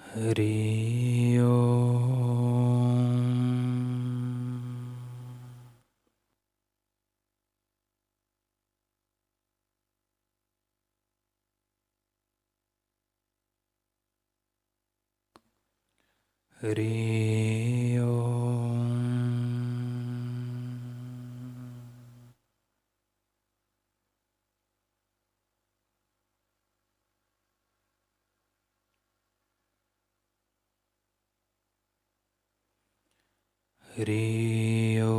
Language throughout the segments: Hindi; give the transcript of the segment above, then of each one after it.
हरि ओम। हरि ओम। हरि ओम।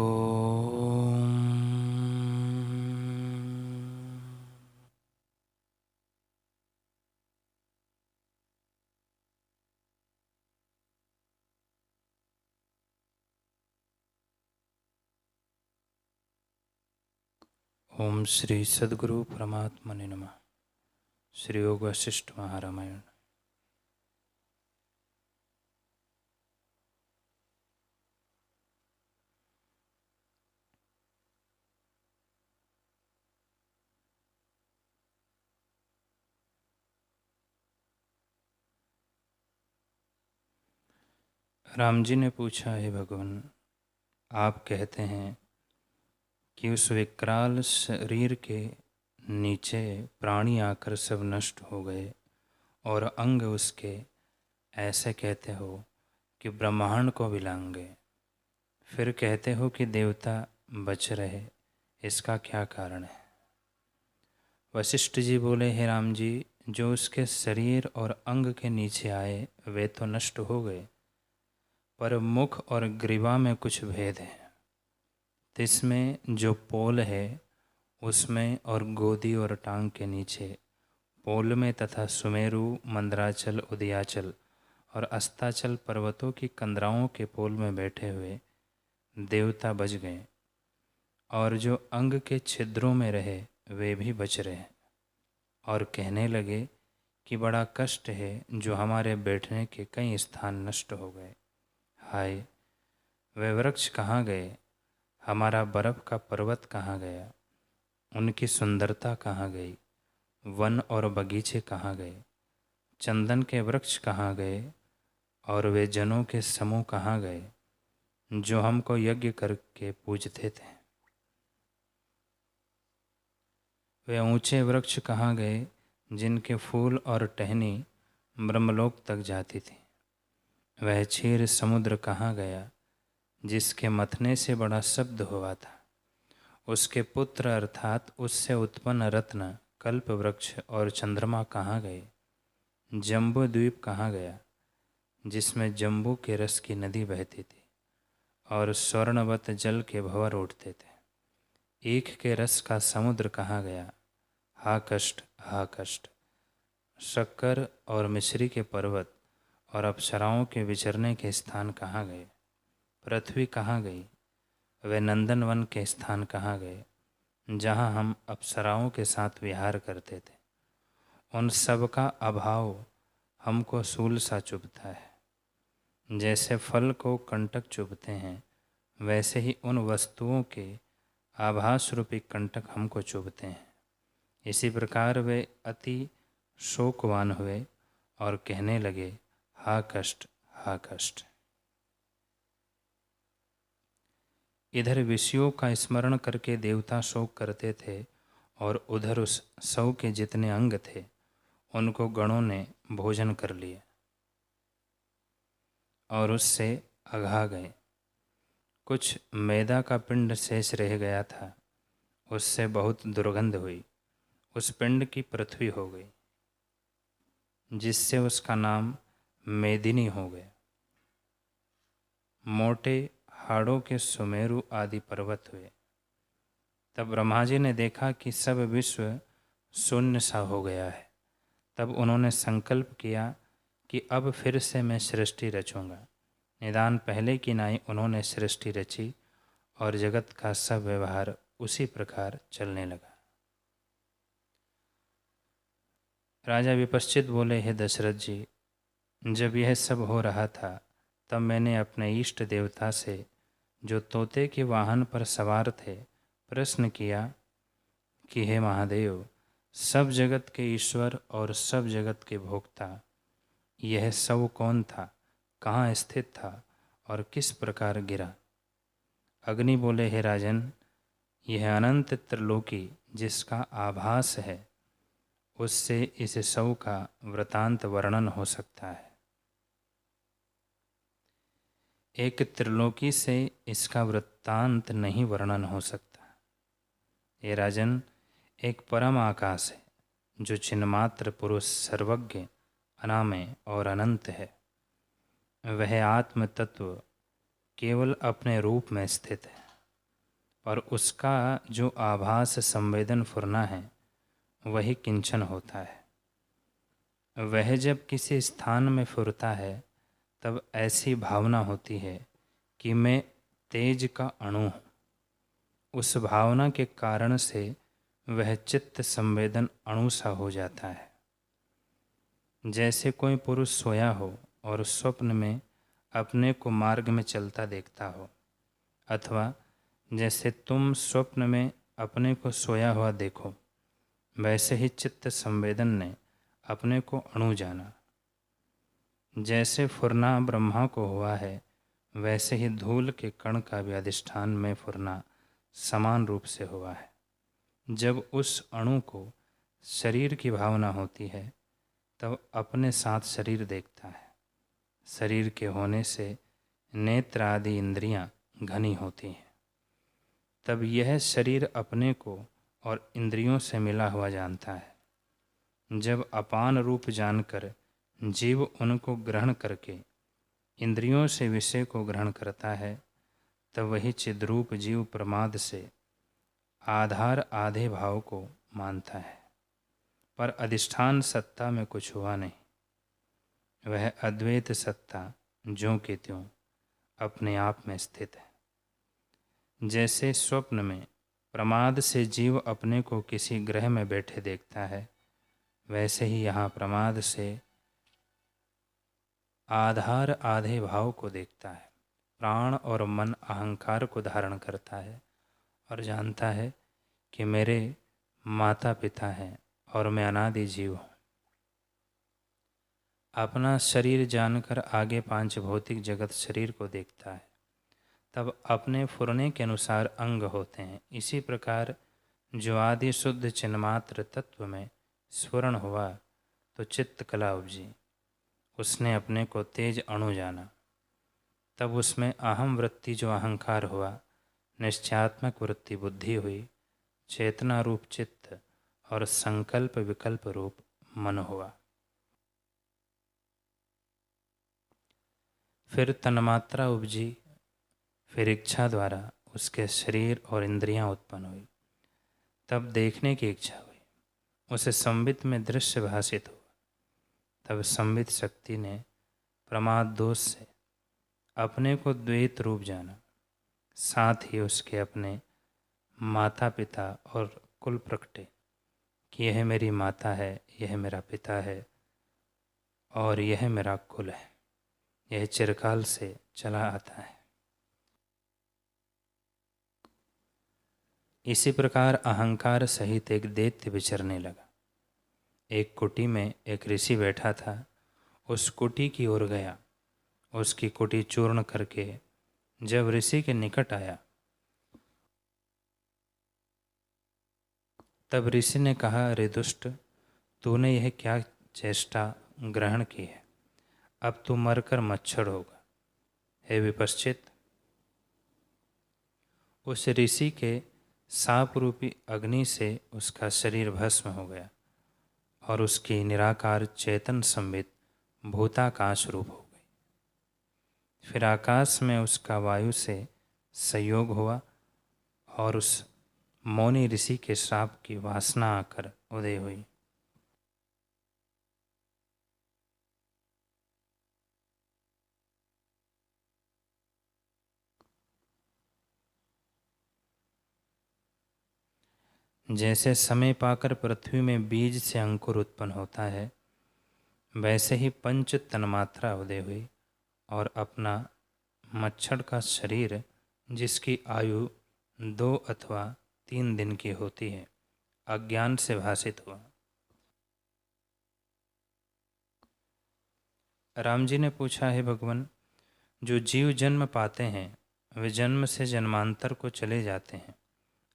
ओम श्री सद्गुरु परमात्मने नमः। श्री योग वशिष्ठ महारामायण। राम जी ने पूछा, हे भगवान, आप कहते हैं कि उस विकराल शरीर के नीचे प्राणी आकर सब नष्ट हो गए और अंग उसके ऐसे कहते हो कि ब्रह्मांड को विलांग गए। फिर कहते हो कि देवता बच रहे, इसका क्या कारण है? वशिष्ठ जी बोले, हे राम जी, जो उसके शरीर और अंग के नीचे आए वे तो नष्ट हो गए, पर मुख और ग्रीवा में कुछ भेद है। इसमें जो पोल है उसमें और गोदी और टांग के नीचे पोल में तथा सुमेरु, मंदराचल, उदयाचल और अस्ताचल पर्वतों की कंदराओं के पोल में बैठे हुए देवता बच गए, और जो अंग के छिद्रों में रहे वे भी बच रहे, और कहने लगे कि बड़ा कष्ट है जो हमारे बैठने के कई स्थान नष्ट हो गए। हाय, वे वृक्ष कहाँ गए? हमारा बर्फ का पर्वत कहाँ गया? उनकी सुंदरता कहाँ गई? वन और बगीचे कहाँ गए? चंदन के वृक्ष कहाँ गए? और वे जनों के समूह कहाँ गए जो हमको यज्ञ करके पूजते थे? वे ऊंचे वृक्ष कहाँ गए जिनके फूल और टहनी ब्रह्मलोक तक जाती थी? वह क्षीर समुद्र कहाँ गया जिसके मथने से बड़ा शब्द हुआ था? उसके पुत्र अर्थात उससे उत्पन्न रत्न, कल्प वृक्ष और चंद्रमा कहाँ गए? जम्बू द्वीप कहाँ गया जिसमें जम्बू के रस की नदी बहती थी और स्वर्णवत जल के भंवर उठते थे? ईख के रस का समुद्र कहाँ गया? हा कष्ट, हा कष्ट। शक्कर और मिश्री के पर्वत और अप्सराओं के विचरने के स्थान कहाँ गए? पृथ्वी कहाँ गई? वे नंदनवन के स्थान कहाँ गए जहाँ हम अप्सराओं के साथ विहार करते थे? उन सब का अभाव हमको सूल सा चुभता है। जैसे फल को कंटक चुभते हैं, वैसे ही उन वस्तुओं के आभास रूपी कंटक हमको चुभते हैं। इसी प्रकार वे अति शोकवान हुए और कहने लगे, हा कष्ट, हा कष्ट। इधर विषयों का स्मरण करके देवता शोक करते थे, और उधर उस सौ के जितने अंग थे उनको गणों ने भोजन कर लिया और उससे अघा गए। कुछ मैदा का पिंड शेष रह गया था, उससे बहुत दुर्गंध हुई। उस पिंड की पृथ्वी हो गई, जिससे उसका नाम मेदिनी हो गया। मोटे हाड़ों के सुमेरु आदि पर्वत हुए। तब ब्रह्मा जी ने देखा कि सब विश्व शून्य सा हो गया है। तब उन्होंने संकल्प किया कि अब फिर से मैं सृष्टि रचूँगा। निदान पहले की नाई उन्होंने सृष्टि रची और जगत का सब व्यवहार उसी प्रकार चलने लगा। राजा विपश्चित बोले, हे दशरथ जी, जब यह सब हो रहा था तब मैंने अपने इष्ट देवता से, जो तोते के वाहन पर सवार थे, प्रश्न किया कि हे महादेव, सब जगत के ईश्वर और सब जगत के भोक्ता, यह शव कौन था, कहाँ स्थित था और किस प्रकार गिरा। अग्नि बोले, हे राजन, यह अनंत त्रिलोकी जिसका आभास है, उससे इस शव का वृतांत वर्णन हो सकता है। एक त्रिलोकी से इसका वृत्तांत नहीं वर्णन हो सकता। हे राजन, एक परम आकाश है जो चिन्मात्र पुरुष, सर्वज्ञ, अनामय और अनंत है। वह आत्म तत्व केवल अपने रूप में स्थित है, और उसका जो आभास संवेदन फुरना है वही किंचन होता है। वह जब किसी स्थान में फुरता है तब ऐसी भावना होती है कि मैं तेज का अणु हूँ। उस भावना के कारण से वह चित्त संवेदन अणु सा हो जाता है। जैसे कोई पुरुष सोया हो और स्वप्न में अपने को मार्ग में चलता देखता हो, अथवा जैसे तुम स्वप्न में अपने को सोया हुआ देखो, वैसे ही चित्त संवेदन ने अपने को अणु जाना। जैसे फुरना ब्रह्मा को हुआ है, वैसे ही धूल के कण का भी अधिष्ठान में फुरना समान रूप से हुआ है। जब उस अणु को शरीर की भावना होती है तब अपने साथ शरीर देखता है। शरीर के होने से नेत्र आदि इंद्रियां घनी होती हैं। तब यह शरीर अपने को और इंद्रियों से मिला हुआ जानता है। जब अपान रूप जानकर जीव उनको ग्रहण करके इंद्रियों से विषय को ग्रहण करता है, तब वही चिद्रूप जीव प्रमाद से आधार आधे भाव को मानता है, पर अधिष्ठान सत्ता में कुछ हुआ नहीं। वह अद्वैत सत्ता ज्यों के त्यों अपने आप में स्थित है। जैसे स्वप्न में प्रमाद से जीव अपने को किसी ग्रह में बैठे देखता है, वैसे ही यहाँ प्रमाद से आधार आधे भाव को देखता है। प्राण और मन अहंकार को धारण करता है और जानता है कि मेरे माता पिता हैं और मैं अनादि जीव हूँ। अपना शरीर जानकर आगे पांच भौतिक जगत शरीर को देखता है, तब अपने फुरने के अनुसार अंग होते हैं। इसी प्रकार जो आदि शुद्ध चिन्मात्र तत्व में स्फुरण हुआ तो चित्त कला उपजी। उसने अपने को तेज अणु जाना। तब उसमें अहम वृत्ति जो अहंकार हुआ, निश्चयात्मक वृत्ति बुद्धि हुई, चेतना रूप चित्त और संकल्प विकल्प रूप मन हुआ। फिर तन्मात्रा उपजी, फिर इच्छा द्वारा उसके शरीर और इंद्रियां उत्पन्न हुई। तब देखने की इच्छा हुई, उसे संवित में दृश्य भाषित हुआ। तब संवित शक्ति ने प्रमाद दोष से अपने को द्वैत रूप जाना। साथ ही उसके अपने माता पिता और कुल प्रकटे कि यह मेरी माता है, यह मेरा पिता है और यह मेरा कुल है। यह चिरकाल से चला आता है। इसी प्रकार अहंकार सहित एक दैत्य विचरने लगा। एक कुटी में एक ऋषि बैठा था। उस कुटी की ओर गया। उसकी कुटी चूर्ण करके जब ऋषि के निकट आया, तब ऋषि ने कहा, अरे दुष्ट, तूने यह क्या चेष्टा ग्रहण की है? अब तू मरकर मच्छर होगा। हे विपश्चित, उस ऋषि के साप रूपी अग्नि से उसका शरीर भस्म हो गया और उसकी निराकार चेतन संवित भूताकाश रूप हो गई। फिर आकाश में उसका वायु से संयोग हुआ और उस मौनी ऋषि के श्राप की वासना आकर उदय हुई। जैसे समय पाकर पृथ्वी में बीज से अंकुर उत्पन्न होता है, वैसे ही पंच तन्मात्रा उदय हुई और अपना मच्छर का शरीर, जिसकी आयु 2 अथवा 3 दिन की होती है, अज्ञान से भासित हुआ। राम जी ने पूछा, हे भगवान, जो जीव जन्म पाते हैं वे जन्म से जन्मांतर को चले जाते हैं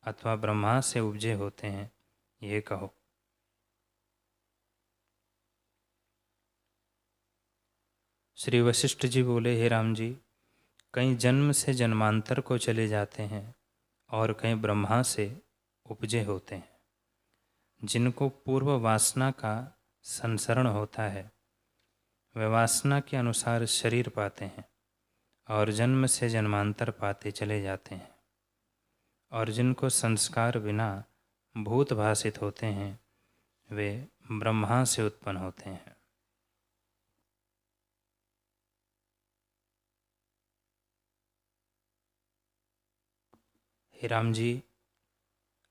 अथवा ब्रह्मा से उपजे होते हैं, ये कहो। श्री वशिष्ठ जी बोले, हे राम जी, कई जन्म से जन्मांतर को चले जाते हैं और कई ब्रह्मा से उपजे होते हैं। जिनको पूर्व वासना का संसरण होता है वे वासना के अनुसार शरीर पाते हैं और जन्म से जन्मांतर पाते चले जाते हैं, और जिनको संस्कार बिना भूत भासित होते हैं वे ब्रह्मा से उत्पन्न होते हैं। हे राम जी,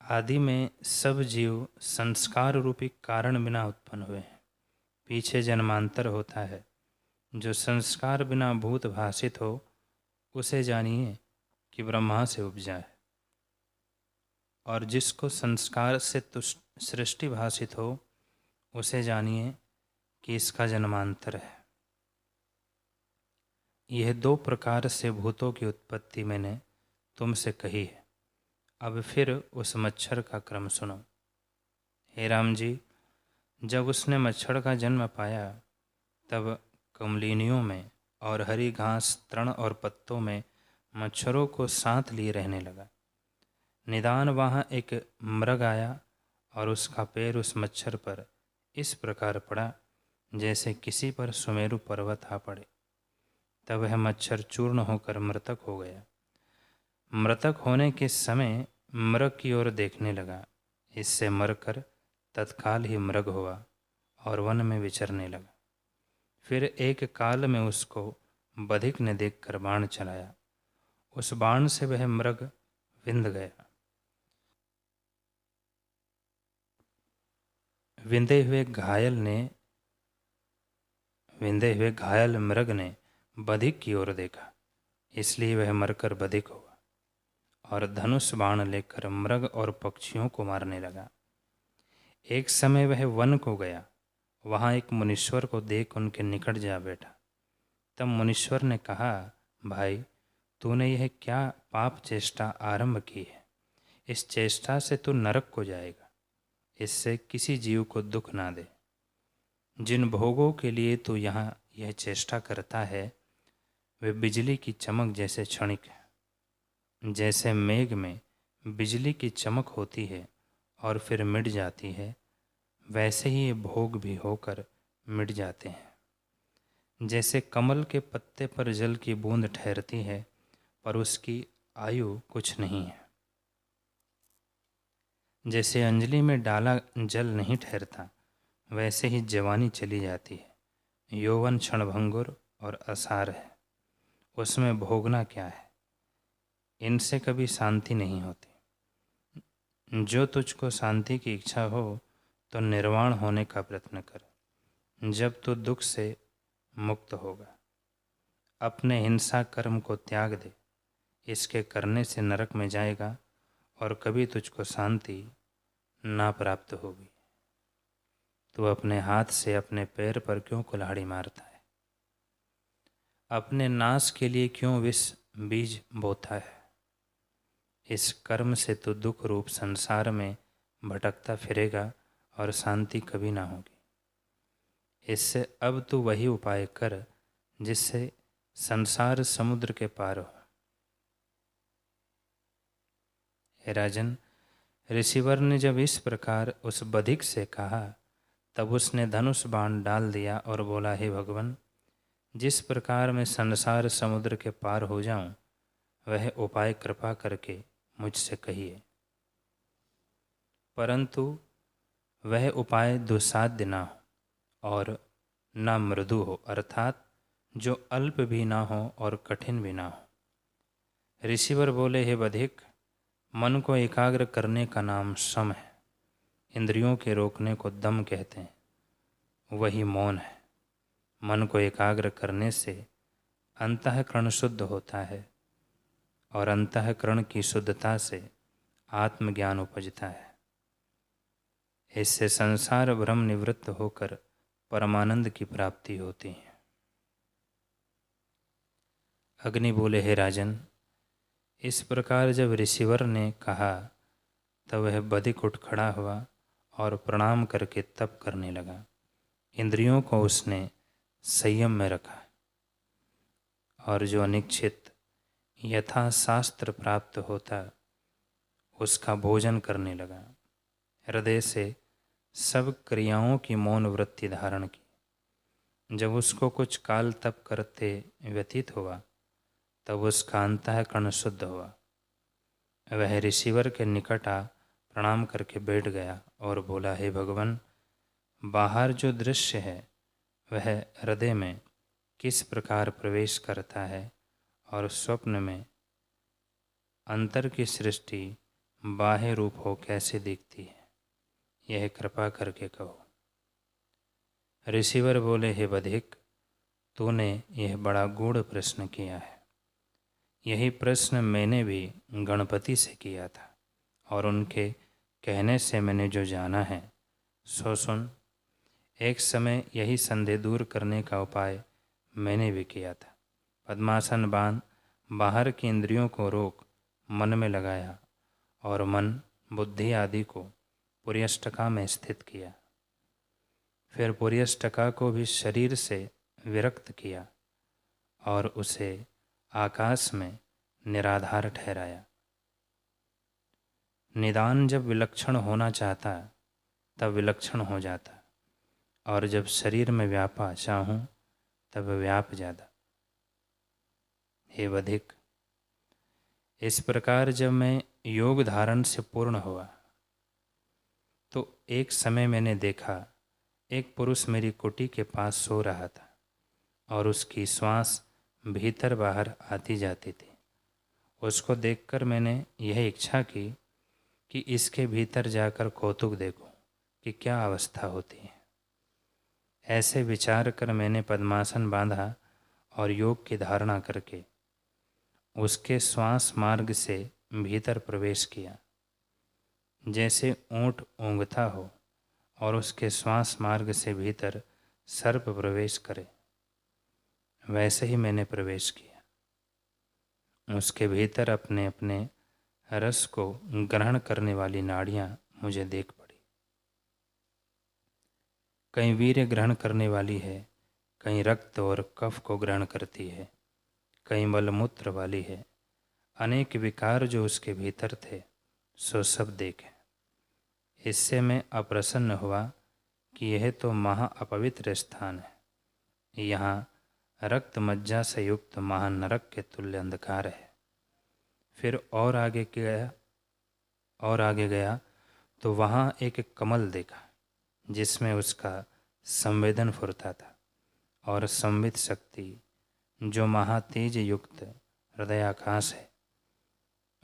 आदि में सब जीव संस्कार रूपी कारण बिना उत्पन्न हुए हैं। पीछे जन्मांतर होता है। जो संस्कार बिना भूत भासित हो उसे जानिए कि ब्रह्मा से उपजा है, और जिसको संस्कार से सृष्टि भासित हो उसे जानिए कि इसका जन्मांतर है। यह दो प्रकार से भूतों की उत्पत्ति मैंने तुमसे कही है। अब फिर उस मच्छर का क्रम सुनो। हे राम जी, जब उसने मच्छर का जन्म पाया तब कमलिनियों में और हरी घास, तृण और पत्तों में मच्छरों को साथ लिए रहने लगा। निदान वहाँ एक मृग आया और उसका पैर उस मच्छर पर इस प्रकार पड़ा जैसे किसी पर सुमेरु पर्वत आ पड़े। तब वह मच्छर चूर्ण होकर मृतक हो गया। मृतक होने के समय मृग की ओर देखने लगा। इससे मरकर तत्काल ही मृग हुआ और वन में विचरने लगा। फिर एक काल में उसको बधिक ने देखकर बाण चलाया। उस बाण से वह मृग विंध गया। विंधे हुए घायल मृग ने बधिक की ओर देखा, इसलिए वह मरकर बधिक हुआ और धनुष बाण लेकर मृग और पक्षियों को मारने लगा। एक समय वह वन को गया। वहाँ एक मुनीश्वर को देख उनके निकट जा बैठा। तब मुनीश्वर ने कहा, भाई, तूने यह क्या पाप चेष्टा आरंभ की है? इस चेष्टा से तू नरक को जाएगा। इससे किसी जीव को दुख ना दे। जिन भोगों के लिए तू यहाँ यह चेष्टा करता है वे बिजली की चमक जैसे क्षणिक है। जैसे मेघ में बिजली की चमक होती है और फिर मिट जाती है, वैसे ही ये भोग भी होकर मिट जाते हैं। जैसे कमल के पत्ते पर जल की बूंद ठहरती है पर उसकी आयु कुछ नहीं है। जैसे अंजलि में डाला जल नहीं ठहरता, वैसे ही जवानी चली जाती है। यौवन क्षणभंगुर और असार है, उसमें भोगना क्या है? इनसे कभी शांति नहीं होती। जो तुझको शांति की इच्छा हो तो निर्वाण होने का प्रयत्न कर। जब तू दुख से मुक्त होगा, अपने हिंसा कर्म को त्याग दे। इसके करने से नरक में जाएगा और कभी तुझको शांति ना प्राप्त होगी। तू अपने हाथ से अपने पैर पर क्यों कुल्हाड़ी मारता है? अपने नाश के लिए क्यों विष बीज बोता है? इस कर्म से तू दुख रूप संसार में भटकता फिरेगा और शांति कभी ना होगी। इससे अब तू वही उपाय कर जिससे संसार समुद्र के पार हो। हे राजन, ऋषिवर ने जब इस प्रकार उस बधिक से कहा तब उसने धनुष बाण डाल दिया और बोला, हे भगवान, जिस प्रकार मैं संसार समुद्र के पार हो जाऊं वह उपाय कृपा करके मुझसे कहिए। परंतु वह उपाय दुस्साध्य ना हो और ना मृदु हो, अर्थात जो अल्प भी ना हो और कठिन भी ना हो। ऋषिवर बोले, हे बधिक, मन को एकाग्र करने का नाम सम है। इंद्रियों के रोकने को दम कहते हैं, वही मौन है। मन को एकाग्र करने से अंतःकरण शुद्ध होता है और अंतःकरण की शुद्धता से आत्मज्ञान उपजता है। इससे संसार भ्रम निवृत्त होकर परमानंद की प्राप्ति होती है। अग्नि बोले, हे राजन, इस प्रकार जब ऋषिवर ने कहा तब वह बधिक उठ खड़ा हुआ और प्रणाम करके तप करने लगा। इंद्रियों को उसने संयम में रखा और जो अनिच्छित यथा शास्त्र प्राप्त होता उसका भोजन करने लगा। हृदय से सब क्रियाओं की मौन वृत्ति धारण की। जब उसको कुछ काल तप करते व्यतीत हुआ तब उसका अंतःकरण शुद्ध हुआ। वह ऋषिवर के निकट आ प्रणाम करके बैठ गया और बोला, हे भगवान, बाहर जो दृश्य है वह हृदय में किस प्रकार प्रवेश करता है और स्वप्न में अंतर की सृष्टि बाह्य रूप हो कैसे दिखती है, यह कृपा करके कहो। ऋषिवर बोले, हे बधिक, तूने यह बड़ा गूढ़ प्रश्न किया है। यही प्रश्न मैंने भी गणपति से किया था और उनके कहने से मैंने जो जाना है सो सुन। एक समय यही संदेह दूर करने का उपाय मैंने भी किया था। पद्मासन बांध बाहर की इंद्रियों को रोक मन में लगाया और मन बुद्धि आदि को पुर्यष्टका में स्थित किया। फिर पुर्यष्टका को भी शरीर से विरक्त किया और उसे आकाश में निराधार ठहराया। निदान जब विलक्षण होना चाहता तब विलक्षण हो जाता और जब शरीर में व्यापा चाहूँ तब व्याप जाता। हे बधिक, इस प्रकार जब मैं योग धारण से पूर्ण हुआ तो एक समय मैंने देखा एक पुरुष मेरी कुटी के पास सो रहा था और उसकी श्वास भीतर बाहर आती जाती थी। उसको देखकर मैंने यह इच्छा की कि इसके भीतर जाकर कौतुक देखूं कि क्या अवस्था होती है। ऐसे विचार कर मैंने पद्मासन बांधा और योग की धारणा करके उसके श्वास मार्ग से भीतर प्रवेश किया। जैसे ऊंट ऊँघता हो और उसके श्वास मार्ग से भीतर सर्प प्रवेश करे, वैसे ही मैंने प्रवेश किया। उसके भीतर अपने अपने रस को ग्रहण करने वाली नाड़ियाँ मुझे देख पड़ी। कहीं वीर्य ग्रहण करने वाली है, कहीं रक्त और कफ को ग्रहण करती है, कहीं मलमूत्र वाली है। अनेक विकार जो उसके भीतर थे सो सब देखे। इससे मैं अप्रसन्न हुआ कि यह तो महा अपवित्र स्थान है। यहाँ रक्त मज्जा से युक्त महानरक के तुल्य अंधकार है। फिर और आगे गया तो वहाँ एक कमल देखा जिसमें उसका संवेदन फुरता था और संवित शक्ति जो महातेज युक्त हृदयाकाश है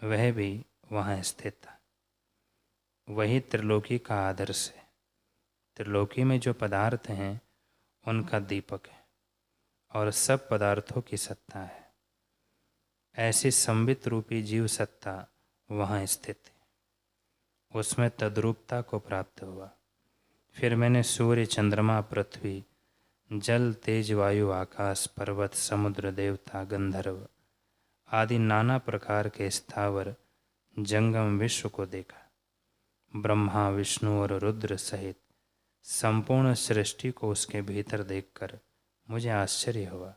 वह भी वहाँ स्थित था। वही त्रिलोकी का आदर्श है। त्रिलोकी में जो पदार्थ हैं उनका दीपक है और सब पदार्थों की सत्ता है। ऐसी संवित रूपी जीव सत्ता वहाँ स्थित है। उसमें तद्रूपता को प्राप्त हुआ। फिर मैंने सूर्य, चंद्रमा, पृथ्वी, जल, तेज, वायु, आकाश, पर्वत, समुद्र, देवता, गंधर्व आदि नाना प्रकार के स्थावर जंगम विश्व को देखा। ब्रह्मा, विष्णु और रुद्र सहित संपूर्ण सृष्टि को उसके भीतर देखकर मुझे आश्चर्य हुआ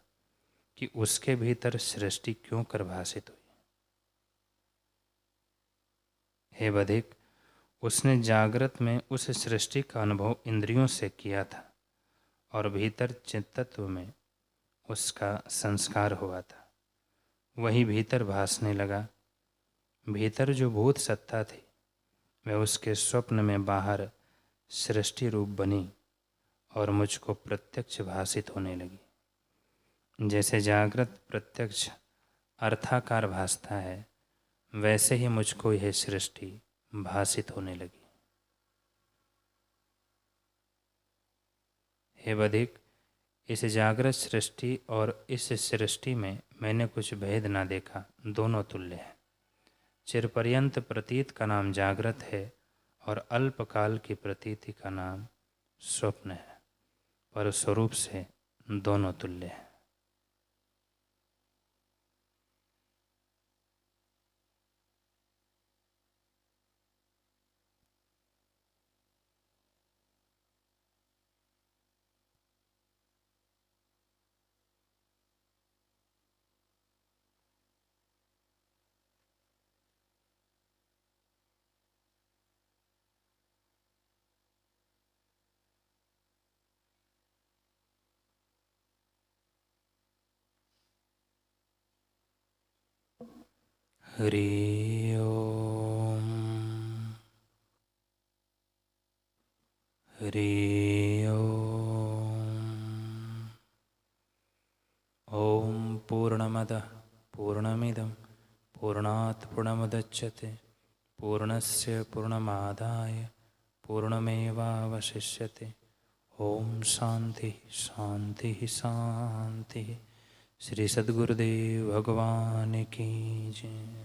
कि उसके भीतर सृष्टि क्यों कर भासित हुई। हे बधिक, उसने जागृत में उस सृष्टि का अनुभव इंद्रियों से किया था और भीतर चित्तत्व में उसका संस्कार हुआ था। वही भीतर भासने लगा। भीतर जो भूत सत्ता थी वह उसके स्वप्न में बाहर सृष्टि रूप बनी और मुझको प्रत्यक्ष भासित होने लगी। जैसे जागृत प्रत्यक्ष अर्थाकार भासता है वैसे ही मुझको यह सृष्टि भासित होने लगी। हे बधिक, इस जागृत सृष्टि और इस सृष्टि में मैंने कुछ भेद ना देखा, दोनों तुल्य है। चिरपर्यंत प्रतीत का नाम जागृत है और अल्पकाल की प्रतीति का नाम स्वप्न है, पर स्वरूप से दोनों तुल्य है। हरि ओम। हरि ओम। ओम पूर्णमदः पूर्णमिदं पूर्णात् पूर्णमुदच्यते पूर्णस्य पूर्णमादाय पूर्णमेवावशिष्यते। ओम शांति शांति शांति। श्री सद्गुरुदेव भगवान की जय।